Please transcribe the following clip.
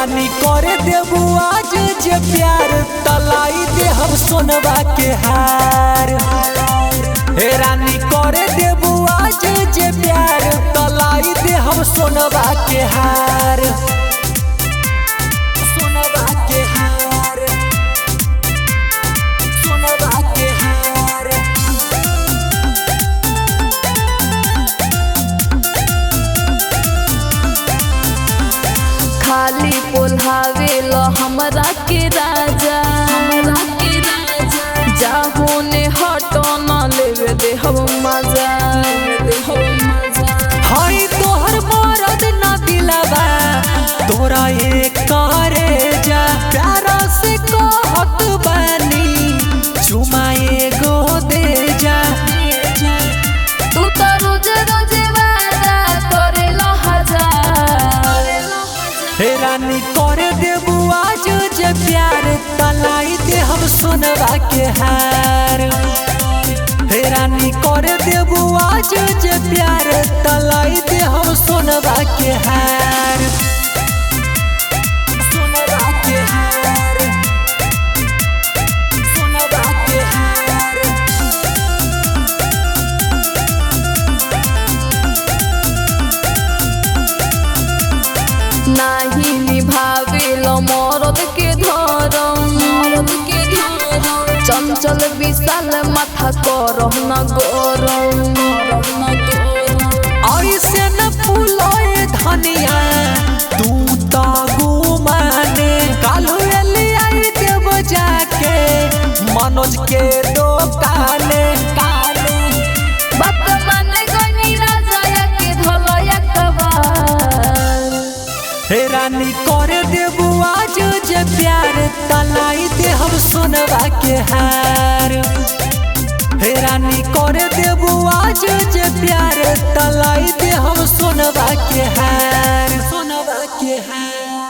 रानी करे देबू आज जे प्यार तलाई दे हम सोनवा के हार। हे रानी करे देबू आज जे प्यार तलाई दे हम सोनवा के हार। सोनवा के हार, सोनवा के हार। खाली पोल्हावेल हमरा के राजा, जाहो ने हटो न लेवे दे हम मजा। हाय तोहर मरद न दिलवा तोरा एक करे जा प्यारा से कहत बानी चुमा एगो दे जा। तू तो रोज रोज वादा करेला हजार। हे रानी करे देबू आज जे प्यार तलाई दे हम सोनवा के हार। हे रानी करे देबू आज जे प्यार तलाई दे हम सोनवा के हार। सोनवा के हार, सोनवा के हार। नाही निभावेल मरद के धरम, चंचल विशाल माथा करम न गरम। ऐसे न फूलोए धनिया तू तो घुमाने कालू ले आई देव जाके मनोज के दुकाने। बात माने गनी राजा के धलया कबार। हे रानी करे देबू आज जे प्यार तलाई दे हम सोनवा के हार। हे रानी करे देबू आज जे प्यार तलाई दे हम सोनवा के हार। सोनवा के हार।